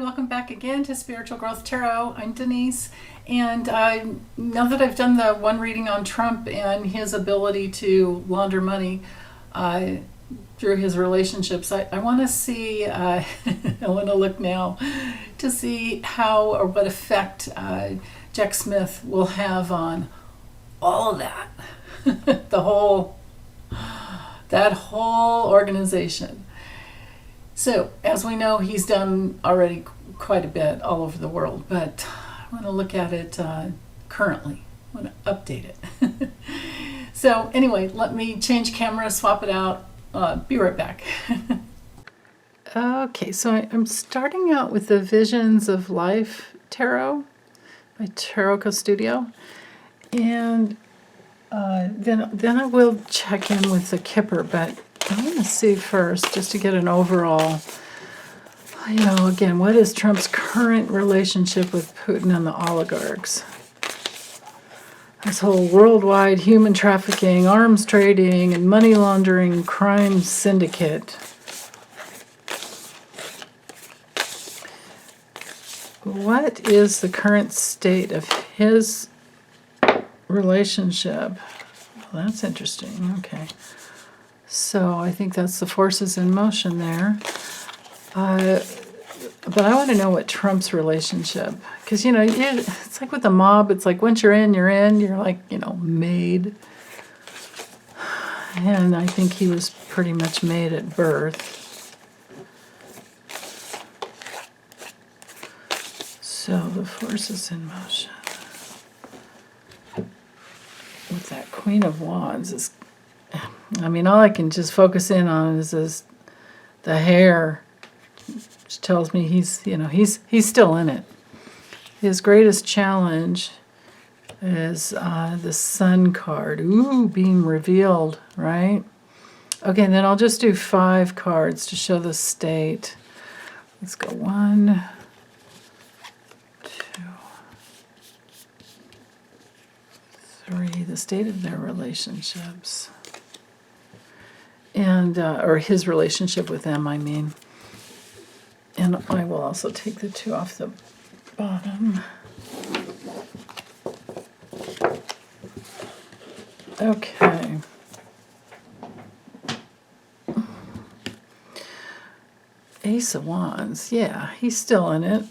welcome back again to Spiritual Growth Tarot. I'm Denise, and now that I've done the one reading on Trump and his ability to launder money through his relationships, I want to see, I want to look now to see how or what effect Jack Smith will have on all of that, that whole organization. So, as we know, he's done already quite a bit all over the world, but I want to look at it currently. I want to update it. So, anyway, let me change camera, swap it out. Be right back. Okay, so I'm starting out with the Visions of Life Tarot by Tarot Studio, and then I will check in with the Kipper, but I want to see first, just to get an overall, again, what is Trump's current relationship with Putin and the oligarchs? This whole worldwide human trafficking, arms trading, and money laundering crime syndicate. What is the current state of his relationship? Well, that's interesting. Okay. So I think that's the forces in motion there. But I want to know what Trump's relationship, because, it's like with the mob, it's like once you're in, you're like, made. And I think he was pretty much made at birth. So the forces in motion. With that Queen of Wands is, all I can just focus in on is the hair, which tells me he's still in it. His greatest challenge is the Sun card. Ooh, being revealed, right? Okay, then I'll just do 5 cards to show the state. Let's go 1, 2, 3. The state of their relationships. And, or his relationship with them, And I will also take the 2 off the bottom. Okay. Ace of Wands, yeah, he's still in it.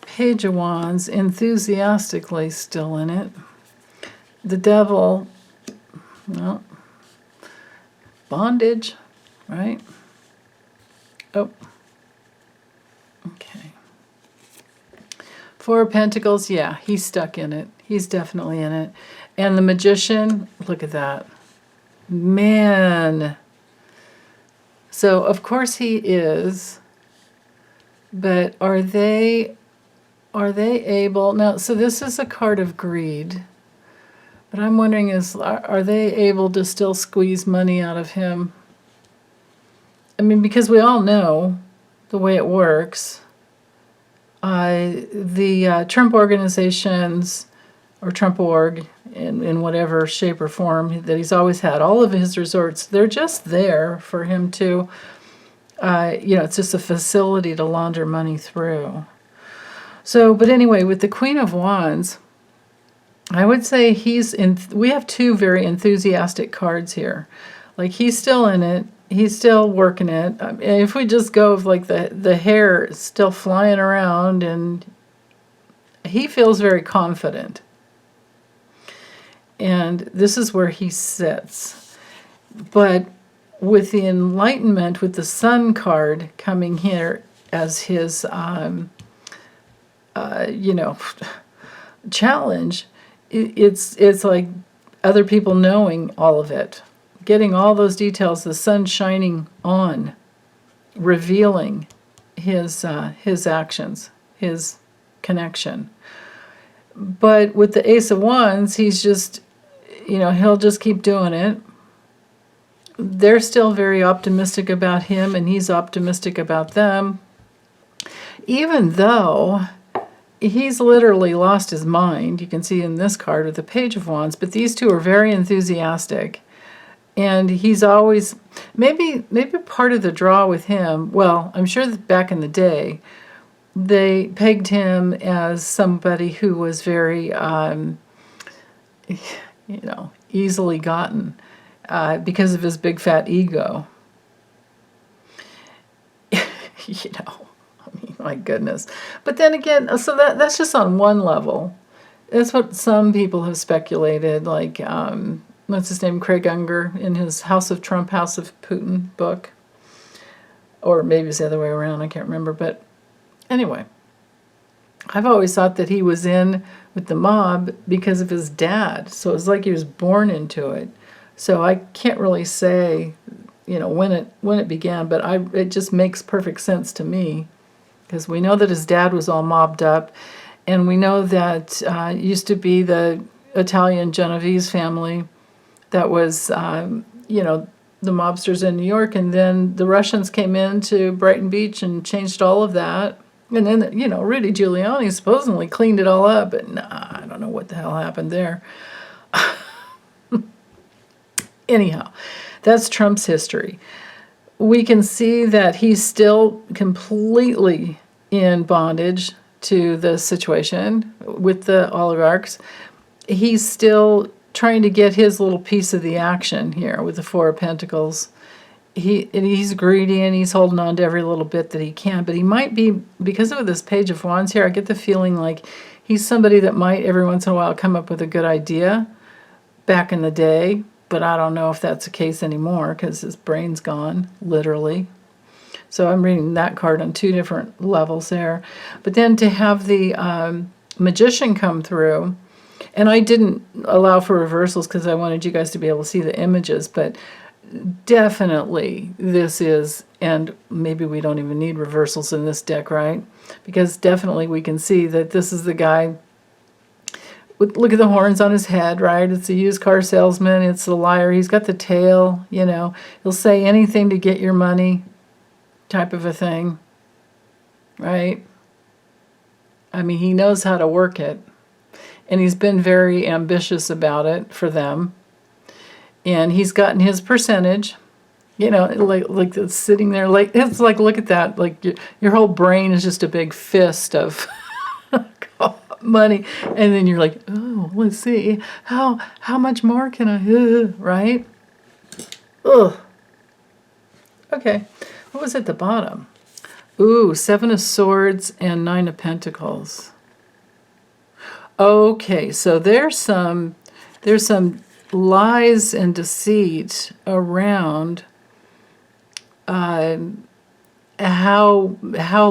Page of Wands, enthusiastically still in it. The Devil, well, bondage, right? Oh. Okay. 4 of Pentacles, yeah, he's stuck in it. He's definitely in it. And the Magician, look at that. Man. So, of course he is. But are they able... Now, so this is a card of greed. But I'm wondering, are they able to still squeeze money out of him? Because we all know the way it works. The Trump organizations, or Trump org, in whatever shape or form that he's always had, all of his resorts, they're just there for him to, it's just a facility to launder money through. So, but anyway, with the Queen of Wands, I would say we have 2 very enthusiastic cards here. Like, he's still in it. He's still working it. If we just go with like the hair is still flying around, and he feels very confident. And this is where he sits. But with the Enlightenment, with the Sun card coming here as his, challenge, it's like other people knowing all of it. Getting all those details, the sun shining on, revealing his actions, his connection. But with the Ace of Wands, he's just, he'll just keep doing it. They're still very optimistic about him, and he's optimistic about them. Even though he's literally lost his mind, you can see in this card with the Page of Wands, but these 2 are very enthusiastic. And he's always, maybe part of the draw with him, well, I'm sure that back in the day, they pegged him as somebody who was very, easily gotten because of his big fat ego. My goodness. But then again, so that's just on one level. That's what some people have speculated, like, what's his name, Craig Unger, in his House of Trump, House of Putin book. Or maybe it's the other way around, I can't remember. But anyway, I've always thought that he was in with the mob because of his dad. So it was like he was born into it. So I can't really say, when it began, but it just makes perfect sense to me, because we know that his dad was all mobbed up, and we know that it used to be the Italian Genovese family that was, the mobsters in New York, and then the Russians came into Brighton Beach and changed all of that. And then, Rudy Giuliani supposedly cleaned it all up, but I don't know what the hell happened there. Anyhow, that's Trump's history. We can see that he's still completely in bondage to the situation with the oligarchs. He's still trying to get his little piece of the action here with the Four of Pentacles. He's greedy and he's holding on to every little bit that he can, but he might be, because of this Page of Wands here, I get the feeling like he's somebody that might every once in a while come up with a good idea back in the day, but I don't know if that's the case anymore because his brain's gone, literally. So I'm reading that card on two different levels there. But then to have the Magician come through, and I didn't allow for reversals because I wanted you guys to be able to see the images, but definitely this is, and maybe we don't even need reversals in this deck, right? Because definitely we can see that this is the guy. Look at the horns on his head, right? It's a used car salesman. It's the liar. He's got the tail, He'll say anything to get your money type of a thing, right? I mean, he knows how to work it. And he's been very ambitious about it for them. And he's gotten his percentage, like it's sitting there. Like, it's like, look at that. Like your whole brain is just a big fist of money, and then you're like, oh, let's see, how much more can I, right? Ugh. Okay, what was at the bottom? Ooh, Seven of Swords and Nine of Pentacles. Okay, so there's some lies and deceit around how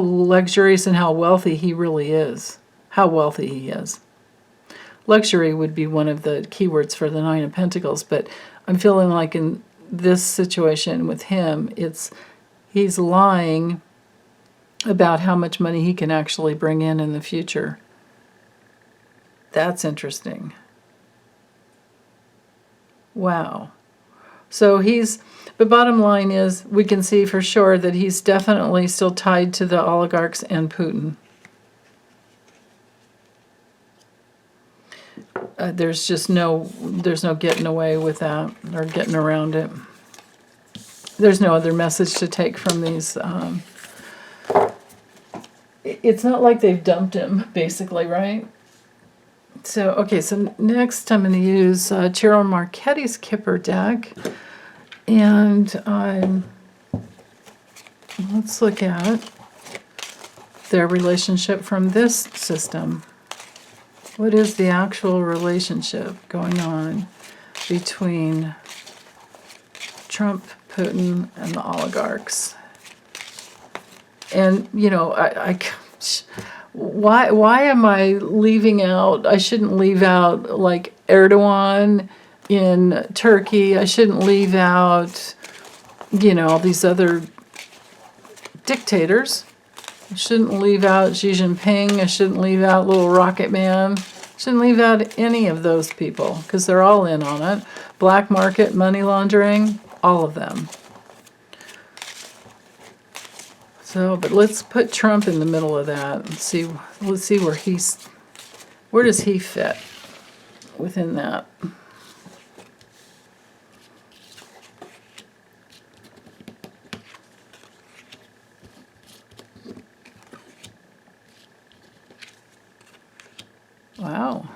luxurious and how wealthy he really is. How wealthy he is. Luxury would be one of the keywords for the Nine of Pentacles, but I'm feeling like in this situation with him, he's lying about how much money he can actually bring in the future. That's interesting. Wow. So the bottom line is, we can see for sure that he's definitely still tied to the oligarchs and Putin. There's no getting away with that or getting around it. There's no other message to take from these. It's not like they've dumped him, basically, right? So, okay, so next I'm going to use Cheryl Marchetti's Kipper deck. And let's look at their relationship from this system. What is the actual relationship going on between Trump, Putin, and the oligarchs? And, why am I leaving out? I shouldn't leave out, like, Erdogan in Turkey. I shouldn't leave out, all these other dictators. I shouldn't leave out Xi Jinping. I shouldn't leave out Little Rocket Man. I shouldn't leave out any of those people because they're all in on it. Black market, money laundering, all of them. So, but let's put Trump in the middle of that and see. Let's see where does he fit within that. Wow.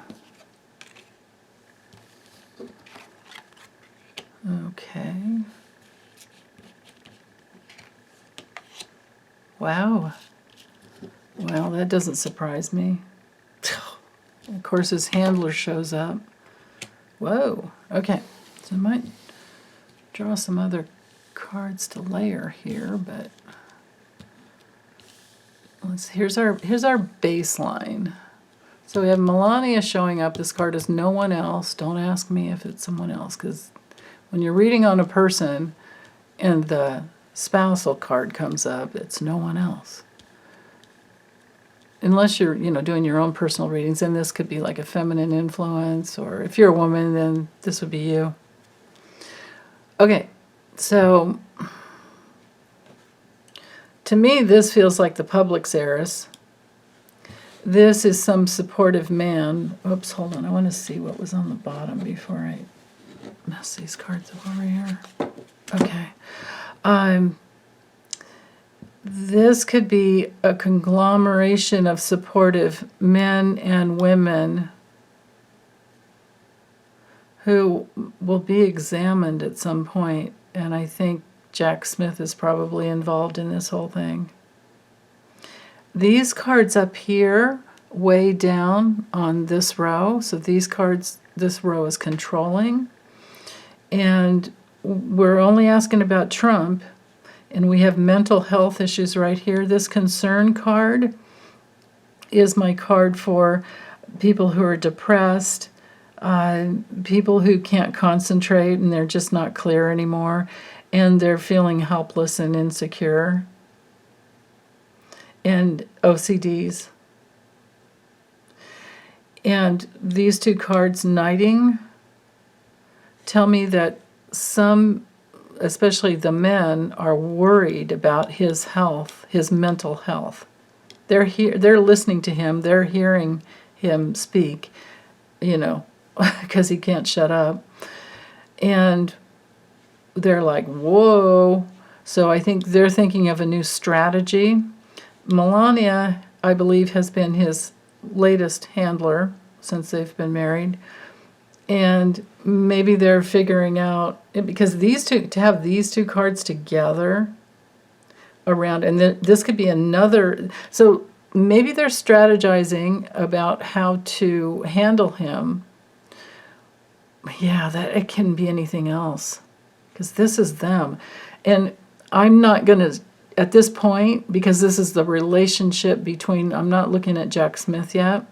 Okay. Wow. Well, that doesn't surprise me. Of course, his handler shows up. Whoa. Okay. So I might draw some other cards to layer here, but here's our baseline. So we have Melania showing up. This card is no one else. Don't ask me if it's someone else, because when you're reading on a person and the spousal card comes up, it's no one else. Unless you're, doing your own personal readings, and this could be like a feminine influence, or if you're a woman, then this would be you. Okay, so to me, this feels like the public's heiress. This is some supportive man. Oops, hold on. I want to see what was on the bottom before I mess these cards up over here. Okay. This could be a conglomeration of supportive men and women who will be examined at some point, and I think Jack Smith is probably involved in this whole thing. These cards up here, way down on this row, so these cards, this row is controlling, and we're only asking about Trump, and we have mental health issues right here. This concern card is my card for people who are depressed, people who can't concentrate and they're just not clear anymore, and they're feeling helpless and insecure, and OCDs. And these two cards, knighting, tell me that some, especially the men, are worried about his health, his mental health. They're listening to him, they're hearing him speak, because he can't shut up. And they're like, whoa. So I think they're thinking of a new strategy. Melania, I believe, has been his latest handler since they've been married. And maybe they're figuring out, because to have these two cards together around, and this could be another, so maybe they're strategizing about how to handle him. Yeah, that it can be anything else, because this is them. And I'm not going to, at this point, because this is the relationship between, I'm not looking at Jack Smith yet.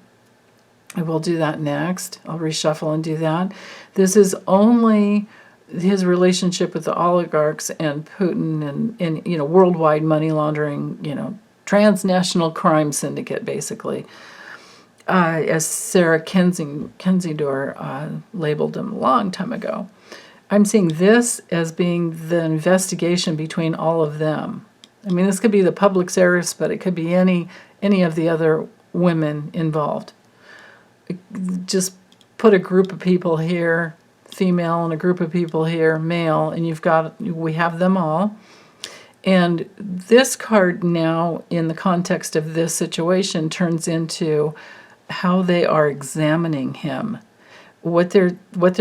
I will do that next. I'll reshuffle and do that. This is only his relationship with the oligarchs and Putin and worldwide money laundering, transnational crime syndicate, basically, as Sarah Kendzior labeled him a long time ago. I'm seeing this as being the investigation between all of them. I mean, this could be the public's heiress, but it could be any of the other women involved. Just put a group of people here, female, and a group of people here, male, and we have them all. And this card now, in the context of this situation, turns into how they are examining him, what they're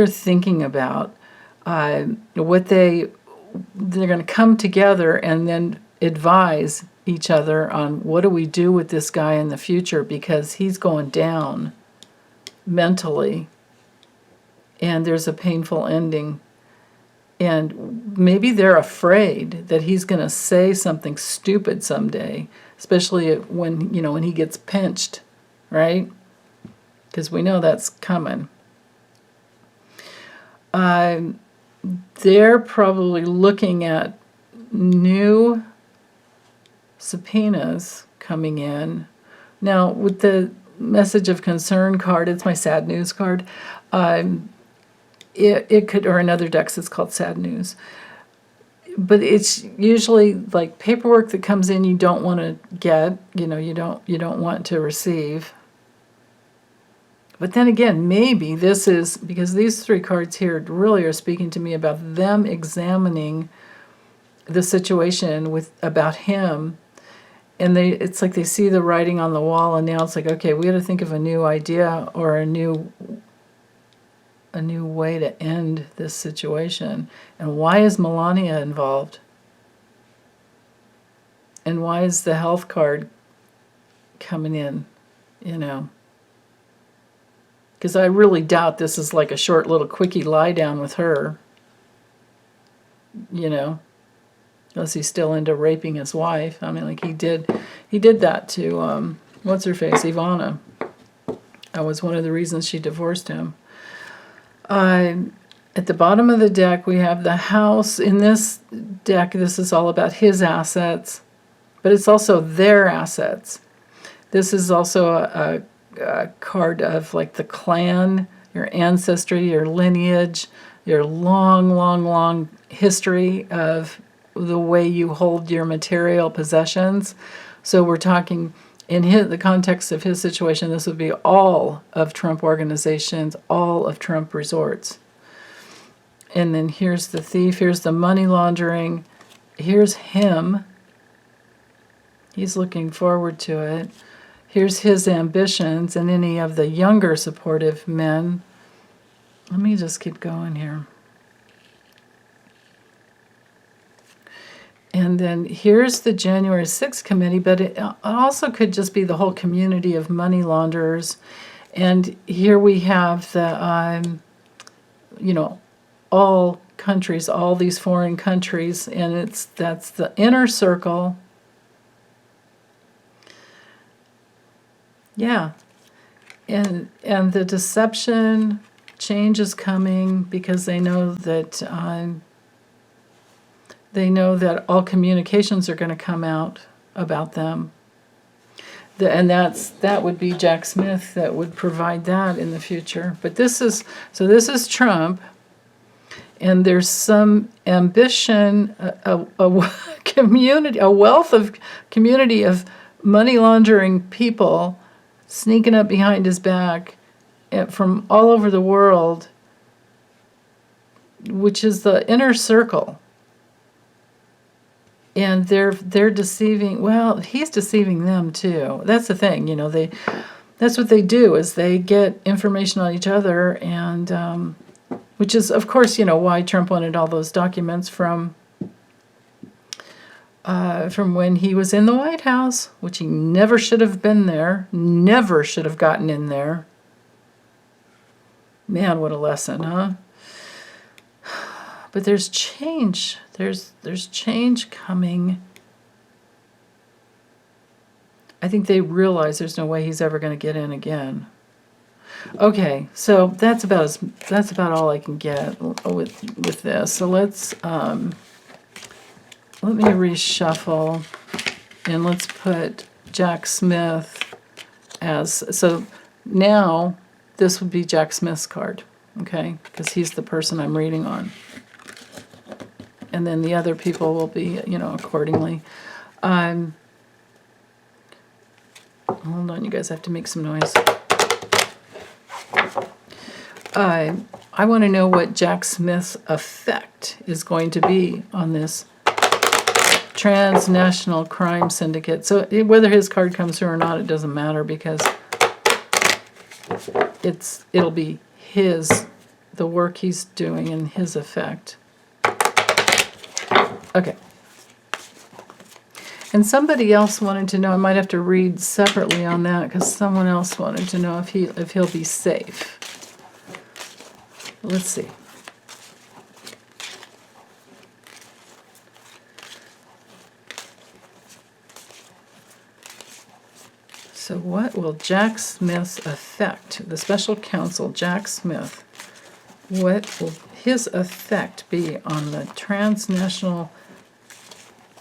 thinking about, what they're going to come together and then advise each other on what do we do with this guy in the future, because he's going down mentally and there's a painful ending. And maybe they're afraid that he's going to say something stupid someday, especially when he gets pinched, right? Because we know that's coming. They're probably looking at new subpoenas coming in. Now, with the message of concern card, it's my sad news card. It could, or another deck that's called sad news. But it's usually like paperwork that comes in you don't want to get, you don't want to receive. But then again, maybe this is, because these three cards here really are speaking to me about them examining the situation about him and it's like they see the writing on the wall, and now it's like, okay, we got to think of a new idea or a new way to end this situation. And why is Melania involved? And why is the health card coming in, Because I really doubt this is like a short little quickie lie down with her, unless he's still into raping his wife. I mean, like he did that to, what's her face, Ivana. That was one of the reasons she divorced him. At the bottom of the deck, we have the house. In this deck, this is all about his assets, but it's also their assets. This is also a card of like the clan, your ancestry, your lineage, your long, long, long history of the way you hold your material possessions. So we're talking, in the context of his situation, this would be all of Trump organizations, all of Trump resorts. And then here's the thief, here's the money laundering, here's him. He's looking forward to it. Here's his ambitions and any of the younger supportive men. Let me just keep going here. And then here's the January 6th committee, but it also could just be the whole community of money launderers. And here we have the, all countries, all these foreign countries, and that's the inner circle. Yeah. And the deception, change is coming because they know that all communications are going to come out about them. That would be Jack Smith that would provide that in the future. But this is Trump, and there's some ambition, a community, a wealth of community of money laundering people sneaking up behind his back from all over the world, which is the inner circle. And they're deceiving. Well, he's deceiving them too. That's the thing, that's what they do, is they get information on each other, and which is, of course, why Trump wanted all those documents from when he was in the White House, which he never should have been there, never should have gotten in there. Man, what a lesson, huh? But there's change. There's change coming. I think they realize there's no way he's ever going to get in again. Okay, so that's about all I can get with this. So let me reshuffle, and let's put Jack Smith so now this would be Jack Smith's card, okay? Because he's the person I'm reading on. And then the other people will be, accordingly. Hold on, you guys have to make some noise. I want to know what Jack Smith's effect is going to be on this transnational crime syndicate. So whether his card comes through or not, it doesn't matter, because it'll be the work he's doing and his effect. Okay. And somebody else wanted to know, I might have to read separately on that, because someone else wanted to know if he'll be safe. Let's see. So what will Jack Smith's effect, the special counsel, Jack Smith, what will his effect be on the transnational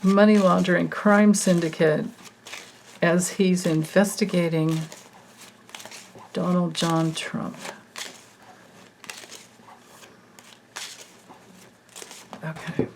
money laundering crime syndicate as he's investigating Donald John Trump? Okay.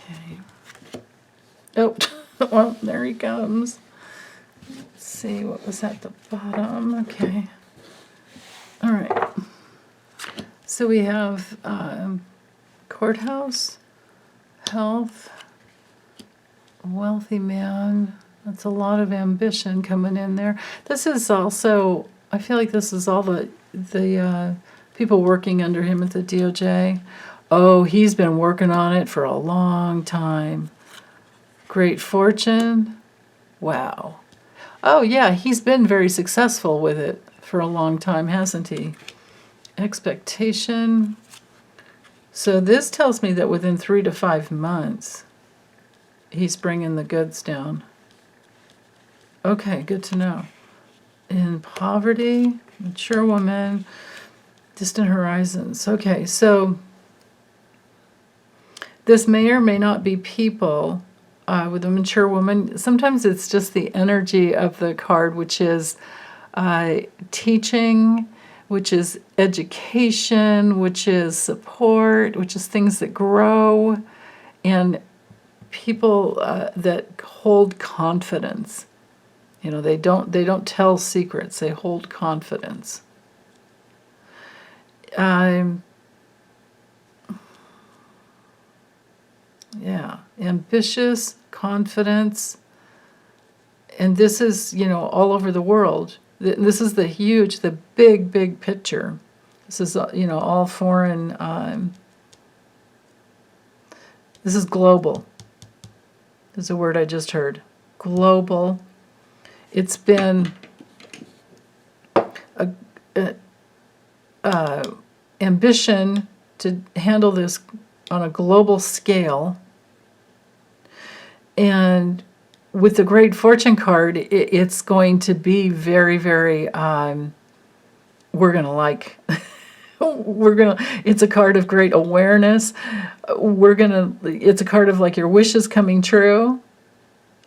Okay. Oh, well, there he comes. Let's see, what was at the bottom? Okay. All right. So we have courthouse, health, wealthy man. That's a lot of ambition coming in there. This is also, I feel like this is all the people working under him at the DOJ. Oh, he's been working on it for a long time. Great fortune. Wow. Oh, yeah, he's been very successful with it for a long time, hasn't he? Expectation. So this tells me that within 3 to 5 months, he's bringing the goods down. Okay, good to know. In poverty, mature woman, distant horizons. Okay, so this may or may not be people with a mature woman. Sometimes it's just the energy of the card, which is teaching, which is education, which is support, which is things that grow, and people that hold confidence. You know, they don't tell secrets. They hold confidence. Yeah, ambitious, confidence, and this is, you know, all over the world. This is the big picture. This is, you know, all foreign. This is global. There's a word I just heard. Global. It's been ambition to handle this on a global scale. And with the Great Fortune card, it's going to be very, very, we're going to like, it's a card of great awareness. It's a card of like your wishes coming true.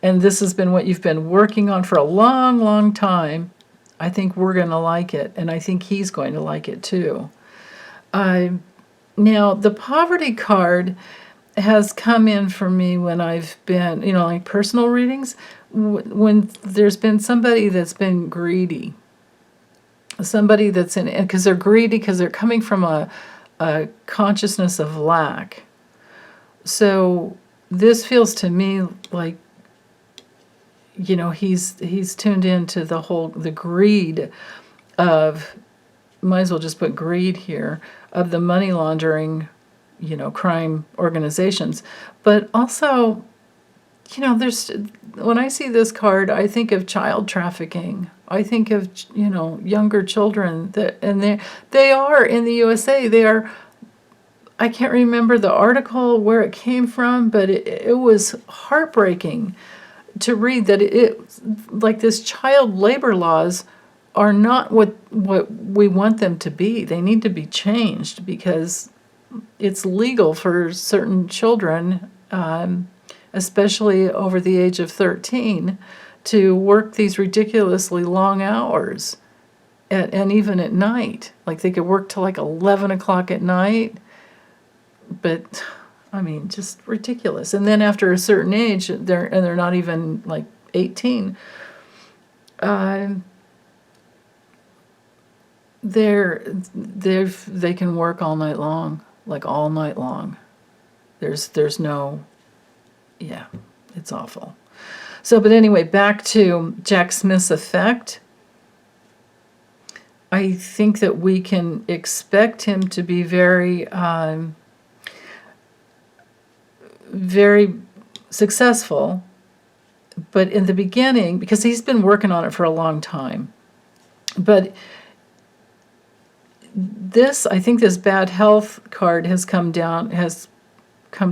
And this has been what you've been working on for a long, long time. I think we're going to like it. And I think he's going to like it too. Now, the poverty card has come in for me when I've been, you know, like personal readings, when there's been somebody that's been greedy. Somebody that's in, because they're greedy, because they're coming from a consciousness of lack. So this feels to me like, you know, he's tuned into the greed of, might as well just put greed here, of the money laundering, you know, crime organizations. But also, you know, when I see this card, I think of child trafficking. I think of, you know, younger children and they are in the USA. They are, I can't remember the article where it came from, but it was heartbreaking to read that like this child labor laws are not what we want them to be. They need to be changed because it's legal for certain children, especially over the age of 13, to work these ridiculously long hours, and even at night. Like they could work till like 11 o'clock at night, but I mean, just ridiculous. And then after a certain age, they're not even like 18. They can work all night long, like all night long. There's no, yeah, it's awful. So, but anyway, back to Jack Smith's effect. I think that we can expect him to be very, very successful, but in the beginning, because he's been working on it for a long time, but I think this bad health card has come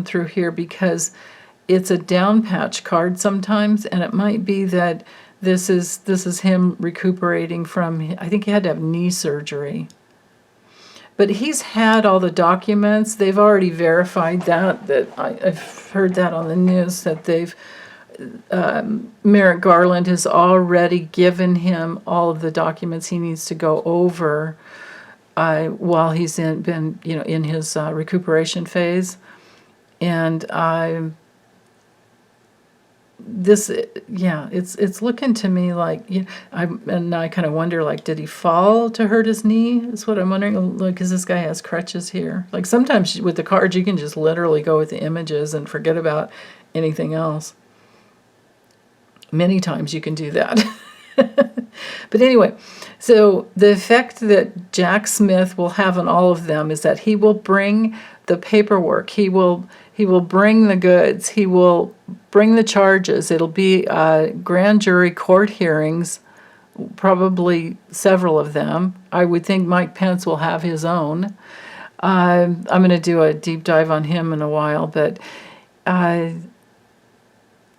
through here because it's a down patch card sometimes, and it might be that this is him recuperating from, I think he had to have knee surgery. But he's had all the documents. They've already verified that I've heard that on the news, that Merrick Garland has already given him all of the documents he needs to go over while he's in his recuperation phase. And it's looking to me like, I kind of wonder, like, did he fall to hurt his knee? Is what I'm wondering. Like, because this guy has crutches here. Like, sometimes with the cards, you can just literally go with the images and forget about anything else. Many times you can do that. But anyway, so the effect that Jack Smith will have on all of them is that he will bring the paperwork. He will bring the goods. He will bring the charges. It'll be grand jury court hearings, probably several of them. I would think Mike Pence will have his own. I'm going to do a deep dive on him in a while, but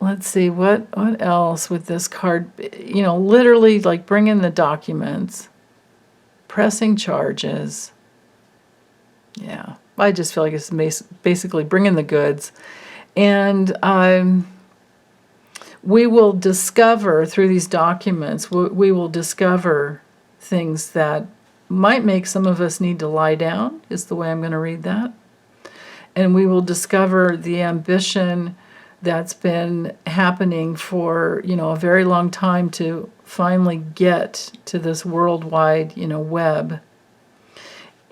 let's see, what else with this card? Literally, like, bring in the documents, pressing charges. Yeah, I just feel like it's basically bring in the goods. And we will discover through these documents, we will discover things that might make some of us need to lie down, is the way I'm going to read that. And we will discover the ambition that's been happening for, a very long time to finally get to this worldwide, web.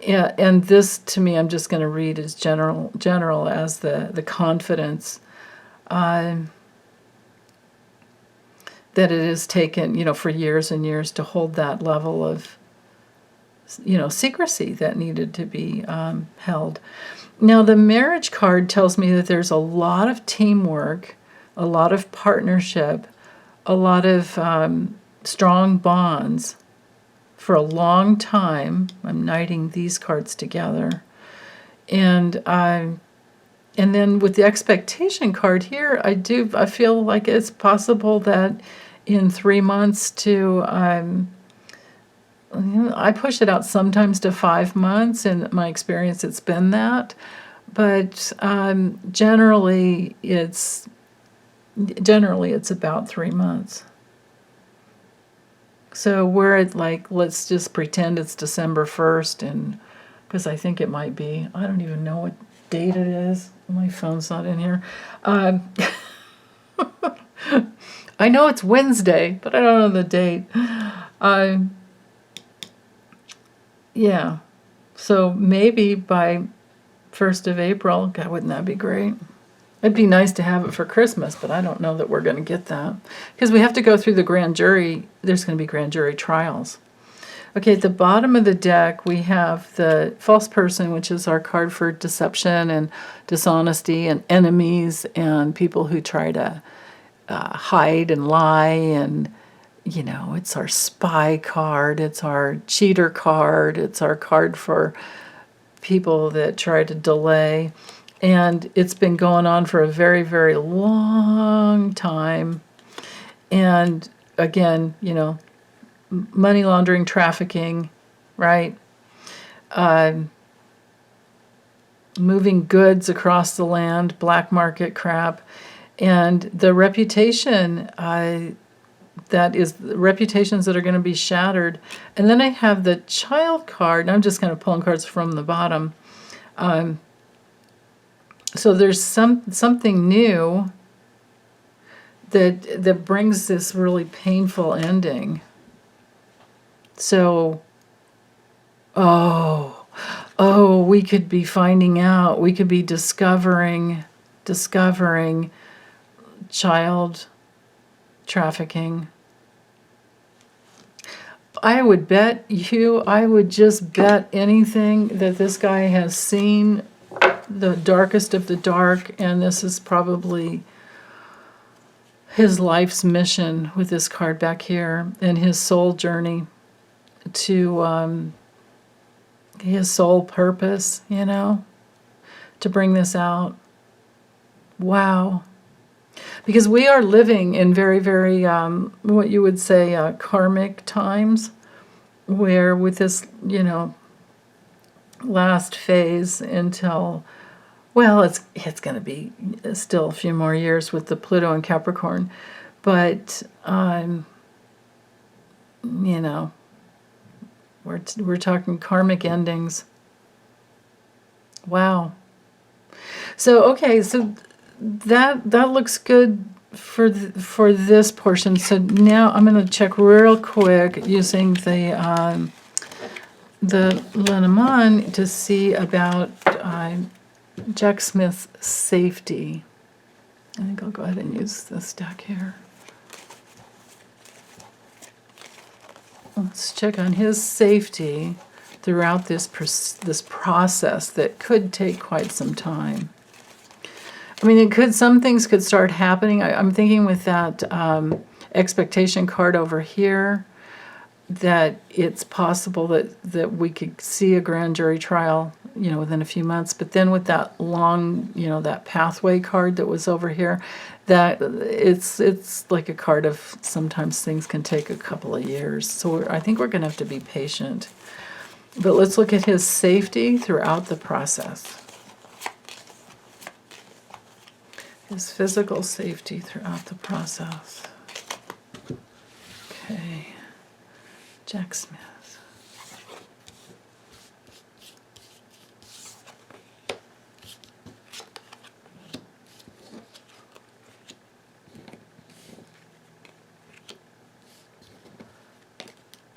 Yeah, and this, to me, I'm just going to read as general as the confidence that it has taken, for years and years to hold that level of, secrecy that needed to be held. Now, the marriage card tells me that there's a lot of teamwork, a lot of partnership, a lot of strong bonds for a long time. I'm knighting these cards together. And then with the expectation card here, I feel like it's possible that in 3 months to I push it out sometimes to 5 months. In my experience, it's been that. But generally, it's about 3 months. So we're at, like, let's just pretend it's December 1st, and because I think it might be. I don't even know what date it is. My phone's not in here. I know it's Wednesday, but I don't know the date. Yeah, so maybe by 1st of April, God, wouldn't that be great? It'd be nice to have it for Christmas, but I don't know that we're going to get that. Because we have to go through the grand jury. There's going to be grand jury trials. Okay, at the bottom of the deck, we have the false person, which is our card for deception and dishonesty and enemies and people who try to hide and lie. And, it's our spy card. It's our cheater card. It's our card for people that try to delay. And it's been going on for a very, very long time. And again, money laundering, trafficking, right? Moving goods across the land, black market crap. And the reputation, reputations that are going to be shattered. And then I have the child card, and I'm just kind of pulling cards from the bottom. So there's something new that brings this really painful ending. So, we could be finding out, we could be discovering child trafficking. I would just bet anything that this guy has seen the darkest of the dark, and this is probably his life's mission with this card back here, and his soul journey to his soul purpose, to bring this out. Wow. Because we are living in very, very, what you would say, karmic times, where with this, last phase until, well, it's going to be still a few more years with the Pluto and Capricorn, but, we're talking karmic endings. Wow. So okay, so that looks good for this portion. So now I'm going to check real quick using the Lenormand to see about Jack Smith's safety. I think I'll go ahead and use this deck here. Let's check on his safety throughout this process that could take quite some time. I mean, some things could start happening. I'm thinking with that expectation card over here, that it's possible that we could see a grand jury trial, within a few months. But then with that long, that pathway card that was over here, that it's like a card of sometimes things can take a couple of years. So I think we're going to have to be patient. But let's look at his safety throughout the process. His physical safety throughout the process. Okay. Jack Smith.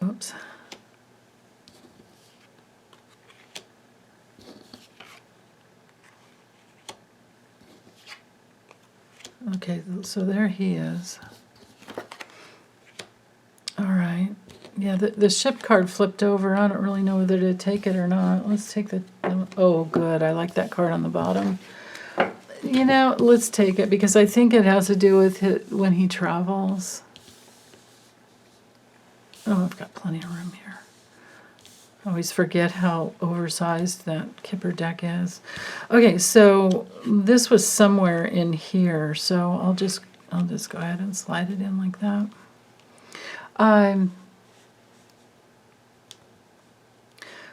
Oops. Okay, so there he is. All right. Yeah, the ship card flipped over. I don't really know whether to take it or not. Let's take oh, good. I like that card on the bottom. Let's take it because I think it has to do with when he travels. Oh, I've got plenty of room here. I always forget how oversized that Kipper deck is. Okay, so this was somewhere in here, so I'll just go ahead and slide it in like that.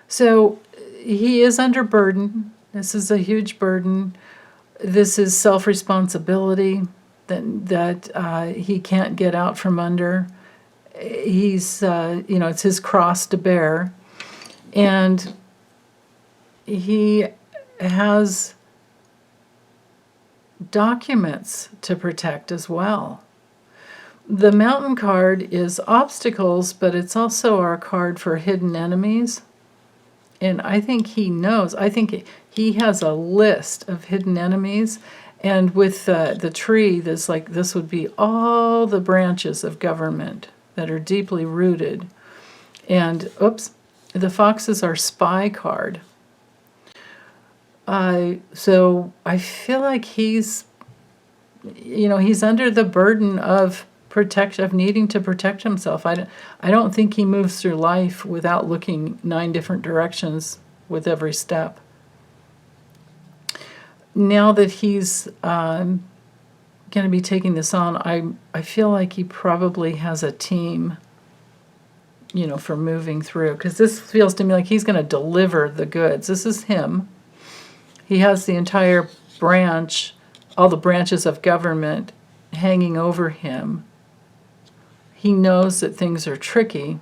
So he is under burden. This is a huge burden. This is self-responsibility that he can't get out from under. He's, it's his cross to bear. And he has documents to protect as well. The Mountain card is obstacles, but it's also our card for hidden enemies. And I think he knows. I think he has a list of hidden enemies. And with the tree, this would be all the branches of government that are deeply rooted. And, oops. The fox is our spy card. So I feel like he's under the burden of protection, of needing to protect himself. I don't think he moves through life without looking 9 different directions with every step. Now that he's going to be taking this on, I feel like he probably has a team for moving through, because this feels to me like he's going to deliver the goods. This is him. He has the entire branch, all the branches of government hanging over him. He knows that things are tricky.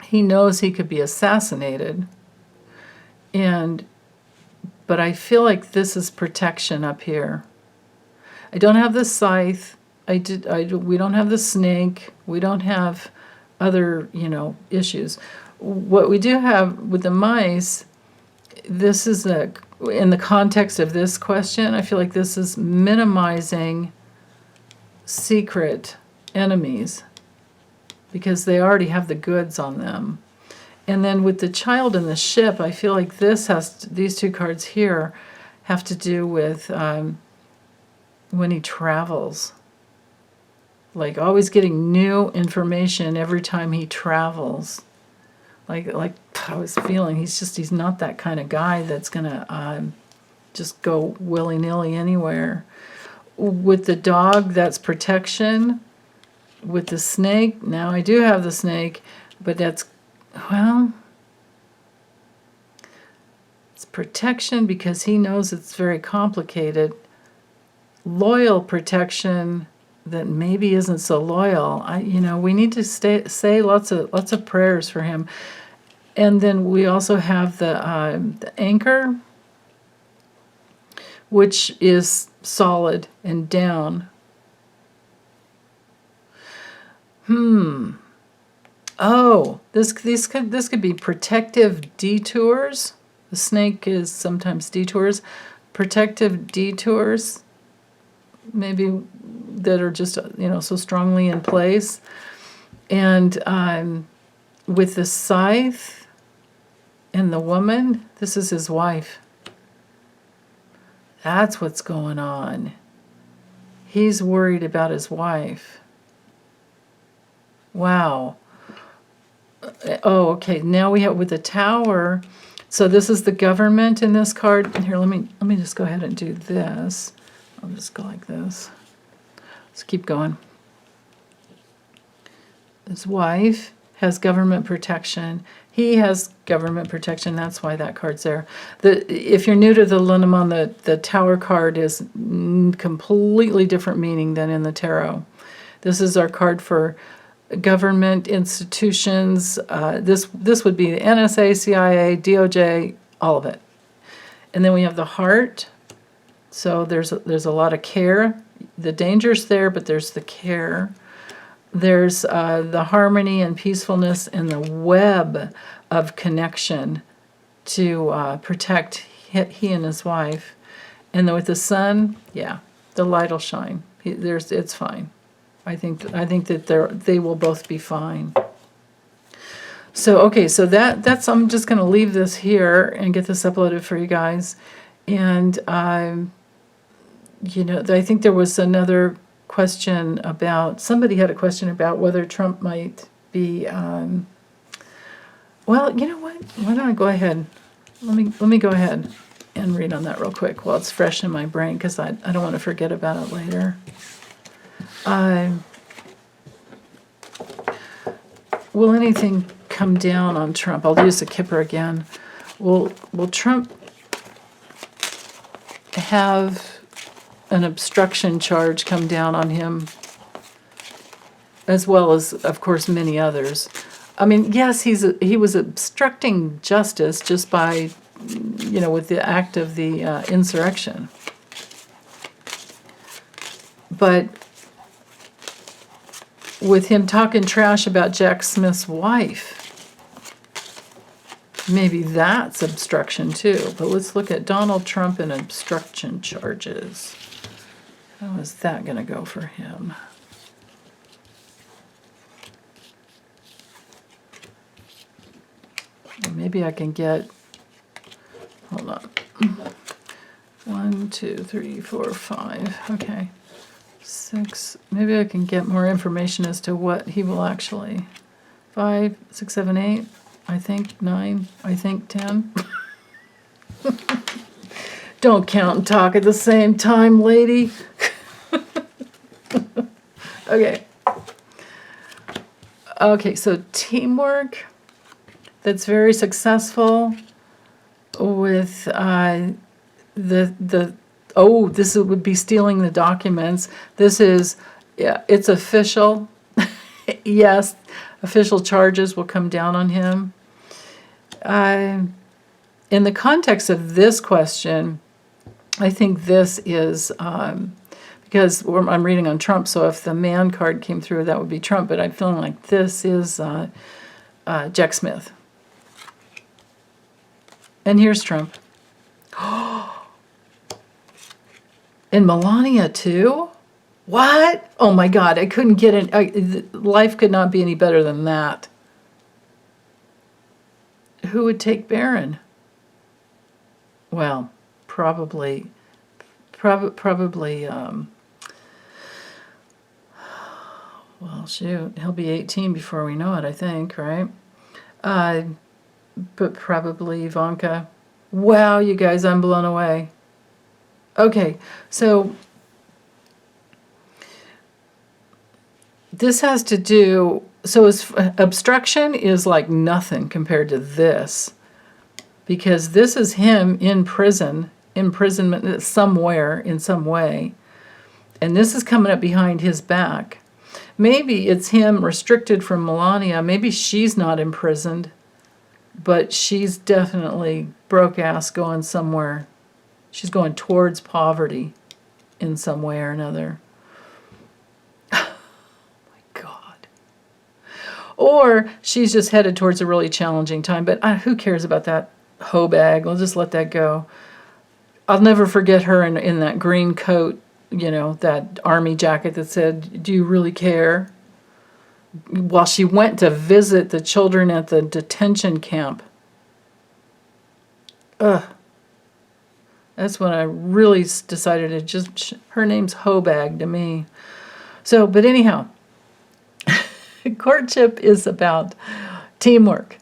He knows he could be assassinated. But I feel like this is protection up here. I don't have the scythe. We don't have the snake. We don't have other, issues. What we do have with the mice, this is in the context of this question, I feel like this is minimizing secret enemies because they already have the goods on them. And then with the child and the ship, I feel like these 2 cards here have to do with when he travels. Like always getting new information every time he travels. Like I was feeling, he's not that kind of guy that's gonna just go willy-nilly anywhere. With the dog, that's protection. With the snake, now I do have the snake, but it's protection because he knows it's very complicated. Loyal protection that maybe isn't so loyal. We need to say lots of prayers for him. And then we also have the anchor. which is solid and down. Oh, this could be protective detours. The snake is sometimes detours. Protective detours, maybe, that are just, so strongly in place. And with the scythe and the woman, this is his wife. That's what's going on. He's worried about his wife. Wow. Oh, okay. Now we have with the Tower. So this is the government in this card. Here, let me just go ahead and do this. I'll just go like this. Let's keep going. His wife has government protection. He has government protection. That's why that card's there. If you're new to the Lenormand, the Tower card is completely different meaning than in the tarot. This is our card for government institutions. This would be the NSA, CIA, DOJ, all of it. And then we have the heart. So there's a lot of care. The danger's there, but there's the care. There's the harmony and peacefulness and the web of connection to protect he and his wife. And then with the sun, yeah, the light will shine. It's fine. I think that they will both be fine. So okay, so that's I'm just going to leave this here and get this uploaded for you guys. And I think there was another question about, somebody had a question about whether Trump might be. Well, you know what? Why don't I go ahead? Let me go ahead and read on that real quick while it's fresh in my brain, because I don't want to forget about it later. Will anything come down on Trump? I'll use the Kipper again. Will Trump have an obstruction charge come down on him, as well as, of course, many others? I mean, yes, he was obstructing justice just by, with the act of the insurrection. But with him talking trash about Jack Smith's wife, maybe that's obstruction too. But let's look at Donald Trump and obstruction charges. How is that going to go for him? Maybe I can get, hold on. 1, 2, 3, 4, 5. Okay. 6. Maybe I can get more information as to what he will actually. 5, 6, 7, 8. I think 9. I think 10. Don't count and talk at the same time, lady. Okay. Okay, so teamwork that's very successful with this would be stealing the documents. This is, yeah, it's official. Yes, official charges will come down on him. In the context of this question, I think this is, because I'm reading on Trump, so if the man card came through, that would be Trump, but I'm feeling like this is Jack Smith. And here's Trump. And Melania too? What? Oh my God, I couldn't get it. Life could not be any better than that. Who would take Barron? Well, probably, well, shoot, he'll be 18 before we know it, I think, right? But probably Ivanka. Wow, you guys, I'm blown away. Okay, so this has to do, so obstruction is like nothing compared to this, because this is him in prison, imprisonment somewhere in some way, and this is coming up behind his back. Maybe it's him restricted from Melania. Maybe she's not imprisoned, but she's definitely broke ass going somewhere She's going towards poverty in some way or another. Oh my God. Or she's just headed towards a really challenging time, but who cares about that hoe bag? We'll just let that go. I'll never forget her in that green coat, you know, that army jacket that said, "Do you really care?" While she went to visit the children at the detention camp. Ugh. That's when I really decided to just, her name's Hobag to me. So, but anyhow, courtship is about teamwork.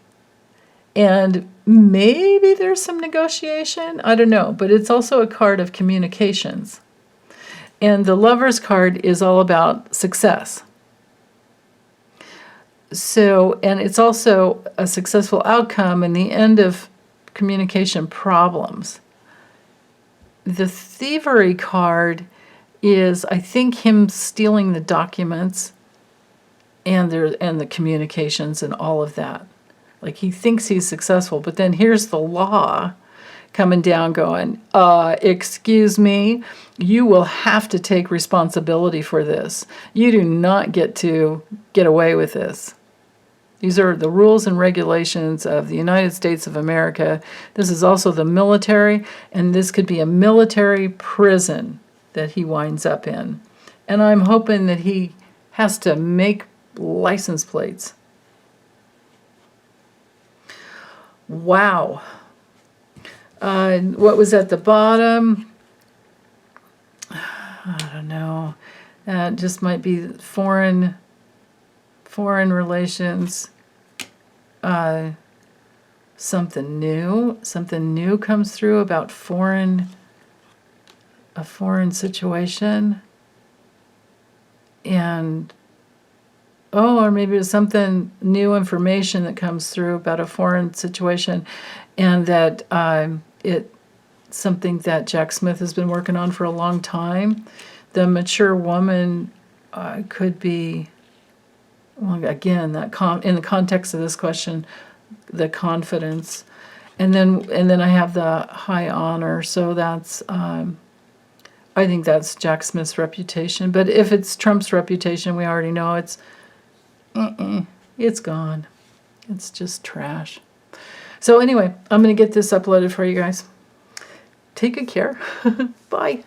And maybe there's some negotiation. I don't know. But it's also a card of communications. And the Lover's card is all about success. So, and it's also a successful outcome and the end of communication problems. The Thievery card is, I think, him stealing the documents and the communications and all of that. Like, he thinks he's successful, but then here's the law coming down going, excuse me, you will have to take responsibility for this. You do not get to get away with this. These are the rules and regulations of the United States of America. This is also the military, and this could be a military prison that he winds up in. And I'm hoping that he has to make license plates. Wow. What was at the bottom? I don't know. That just might be foreign relations. Something new comes through about a foreign situation. And or maybe it's something new information that comes through about a foreign situation, and that it's something that Jack Smith has been working on for a long time. The mature woman could be, well, again, in the context of this question, the confidence, and then I have the high honor. So that's I think that's Jack Smith's reputation. But if it's Trump's reputation, we already know it's gone. It's just trash. So anyway, I'm going to get this uploaded for you guys. Take good care. Bye.